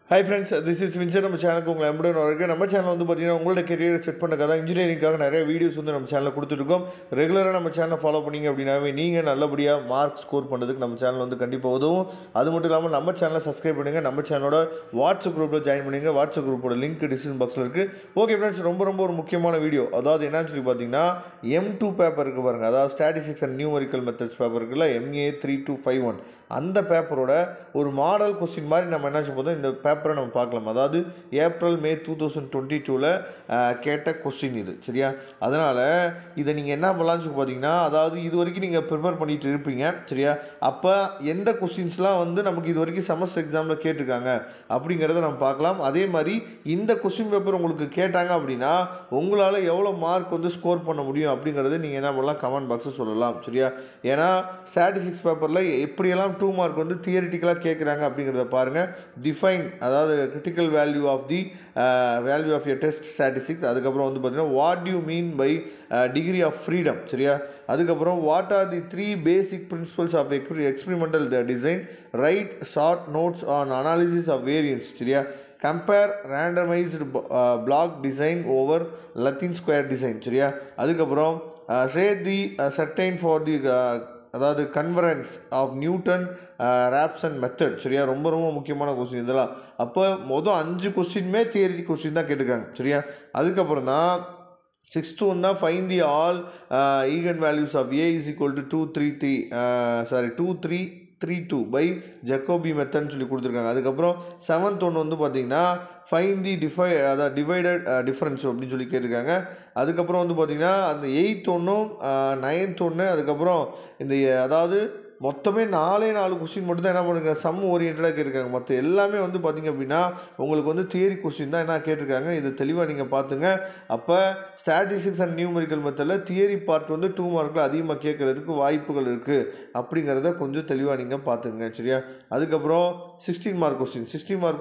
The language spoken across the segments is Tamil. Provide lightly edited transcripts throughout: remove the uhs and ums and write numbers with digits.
Hi friends, this is Vincent. நம்ம சேனலுக்கு உங்களை எம்புடன் வரவேற்கிறேன். நம்ம சேனல் வந்து பார்த்தீங்கன்னா உங்களோட கெரியரை செட் பண்ணுறதுக்காக இன்ஜினியரிங்காக நிறைய வீடியோஸ் வந்து நம்ம சேனலில் கொடுத்துருக்கோம். ரெகுலராக நம்ம சேனலை ஃபாலோ பண்ணிங்க அப்படின்னாவே நீங்கள் நல்லபடியாக மார்க் ஸ்கோர் பண்ணுறதுக்கு நம்ம சேனல் வந்து கண்டிப்பாக உதவும். அது மட்டும் இல்லாமல் நம்ம சேனலை சப்ஸ்கிரைப் பண்ணுங்கள். நம்ம சேனலோட வாட்ஸ்அப் குரூப்பில் ஜாயின் பண்ணுங்க. வாட்ஸ்அப் குரூப்போட லிங்க் டிஸ்கிரிப்ஷன் பாக்ஸில் இருக்குது. ஓகே ஃப்ரெண்ட்ஸ், ரொம்ப ஒரு முக்கியமான வீடியோ. அதாவது என்னன்னு சொல்லி பார்த்தீங்கன்னா M2 பேப்பர் இருக்குது பாருங்கள். அதாவது statistics and numerical methods paper இருக்குல்ல, MA 3251 அந்த பேப்பரோட ஒரு மாடல் கொஸ்டின் மாதிரி நம்ம என்ன போதும் இந்த பேப்பரை நம்ம பார்க்கலாம். அதாவது ஏப்ரல் மே 2022 கேட்ட கொஸ்டின் இது, சரியா? அதனால் இதை நீங்கள் என்ன பண்ணலான்னு பார்த்தீங்கன்னா, அதாவது இது வரைக்கும் நீங்கள் ப்ரிப்பேர் பண்ணிட்டு இருப்பீங்க, சரியா? அப்போ எந்த கொஸ்டின்ஸ்லாம் வந்து நமக்கு இது வரைக்கும் செமஸ்டர் எக்ஸாமில் கேட்டிருக்காங்க அப்படிங்கிறத நம்ம பார்க்கலாம். அதே மாதிரி இந்த கொஸ்டின் பேப்பர் உங்களுக்கு கேட்டாங்க அப்படின்னா உங்களால் எவ்வளோ மார்க் வந்து ஸ்கோர் பண்ண முடியும் அப்படிங்கிறது நீங்கள் என்ன பண்ணலாம், கமெண்ட் பாக்ஸில் சொல்லலாம், சரியா? ஏன்னா ஸ்டாட்டிஸ்டிக்ஸ் பேப்பரில் எப்படியெல்லாம் 2 மார்க் வந்து தியரிட்டிக்கலாக கேட்குறாங்க அப்படிங்கிறத பாருங்கள். டிஃபைன், அதாவது critical value of the value of a test statistics. அதுக்கப்புறம் வந்து பார்த்தீங்கன்னா what you mean by degree of freedom, சரியா? அதுக்கப்புறம் what are the 3 basic principles of experimental design, write short notes on analysis of variance, சரியா? Compare randomised block design over Latin square design, சரியா? அதுக்கப்புறம் say the certain for the அதாவது convergence of Newton Raphson method, சரியா? ரொம்ப முக்கியமான கொஸ்டின் இதெல்லாம். அப்போ மொதல் 5 கொஸ்டினுமே தியரி கொஸ்டின் தான் கேட்டிருக்காங்க, சரியா? அதுக்கப்புறம் தான் 6th ஒன் தான் find the all eigen values of A is equal to 2332 by Jacobi மெத்தட்னு சொல்லி கொடுத்துருக்காங்க. அதுக்கப்புறம் 7th ஒன்று வந்து பார்த்தீங்கன்னா ஃபைண்ட் தி டிவைடட் டிஃப்ரென்ஸ் அப்படின்னு சொல்லி கேட்டிருக்காங்க. அதுக்கப்புறம் வந்து பார்த்தீங்கன்னா அந்த 8th ஒன்றும் 9th ஒன்று, அதுக்கப்புறம் இந்த அதாவது மொத்தமே 4 கொஸ்டின் மட்டும் தான் என்ன பண்ணுங்க சம் ஓரியன்டாக கேட்டிருக்காங்க. மற்ற எல்லாமே வந்து பார்த்திங்க அப்படின்னா உங்களுக்கு வந்து தியரி கொஸ்டின் தான் என்ன கேட்டிருக்காங்க. இது தெளிவாக நீங்கள் பார்த்துங்க. அப்போ ஸ்டாட்டிஸ்டிக்ஸ் அண்ட் நியூமரிக்கல் மெத்தடில் தியரி பார்ட் வந்து 2 மார்க்கில் அதிகமாக கேட்குறதுக்கு வாய்ப்புகள் இருக்குது அப்படிங்கிறத கொஞ்சம் தெளிவாக நீங்கள் பார்த்துங்க, சரியா? அதுக்கப்புறம் 16 மார்க்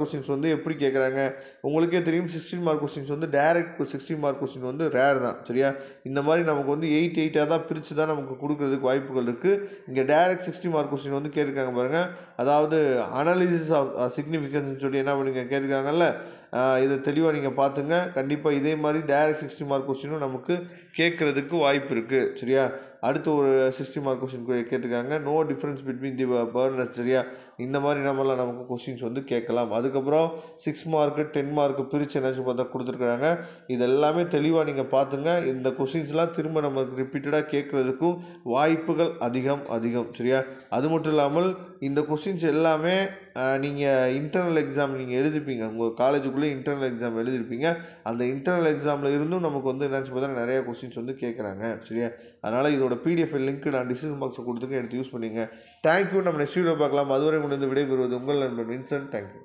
கொஸ்டின்ஸ் வந்து எப்படி கேட்குறாங்க உங்களுக்கே தெரியும். 16 மார்க் கொஸ்டின்ஸ் வந்து டைரக்ட் 16 மார்க் கொஸ்டின் வந்து ரேர் தான், சரியா? இந்த மாதிரி நமக்கு வந்து 8 தான் பிரித்து தான் நமக்கு கொடுக்குறதுக்கு வாய்ப்புகள் இருக்குது. இங்கே டைரக்ட் 60 மார்க் கொஸ்டின் வந்து கேட்டிருக்காங்க பாருங்கள். அதாவது அனாலிசிஸ் ஆஃப் சிக்னிஃபிகன்ஸ் சொல்லி என்ன பண்ணுங்க கேட்டிருக்காங்கல்ல, இதை தெளிவாக நீங்கள் பார்த்துங்க. கண்டிப்பாக இதே மாதிரி டைரக்ட் 60 மார்க் கொஸ்டினும் நமக்கு கேட்குறதுக்கு வாய்ப்பு இருக்குது, சரியா? அடுத்து ஒரு 60 மார்க் கொஸ்டின் கேட்டிருக்காங்க. No difference between the burners, சரியா? இந்த மாதிரி நம்மளாம் நமக்கு கொஸ்டின்ஸ் வந்து கேட்கலாம். அதுக்கப்புறம் 6 மார்க்கு 10 மார்க்கு பிரித்து என்னாச்சும் பார்த்தா கொடுத்துருக்குறாங்க. இது எல்லாமே தெளிவாக நீங்கள் பார்த்துங்க. இந்த கொஸ்டின்ஸ்லாம் திரும்ப நமக்கு ரிப்பீட்டடாக கேட்குறதுக்கும் வாய்ப்புகள் அதிகம், சரியா? அது மட்டும் இல்லாமல் இந்த கொஸ்டின்ஸ் எல்லாமே நீங்கள் இன்டர்னல் எக்ஸாம் நீங்கள் எழுதிருப்பீங்க, உங்கள் காலேஜுக்குள்ளே இன்டர்னல் எக்ஸாம் எழுதிருப்பீங்க. அந்த இன்டர்னல் எக்ஸாமில் இருந்தும் நமக்கு வந்து என்னச்சு பார்த்தா நிறைய கொஸ்டின்ஸ் வந்து கேட்குறாங்க, சரியா? அதனால் இதோட PDF லிங்க் நான் டிஸ்கிரிப்ஷன் பாக்ஸில் கொடுத்துருக்கேன், எடுத்து யூஸ் பண்ணிங்க. தேங்க்யூ. நம்ம நெக்ஸ்ட் வீடியோ பார்க்கலாம். அதுவரை கொண்டு வந்து விடைபெறுவது உங்கள் நண்பன் வின்சென்ட். தேங்க்யூ.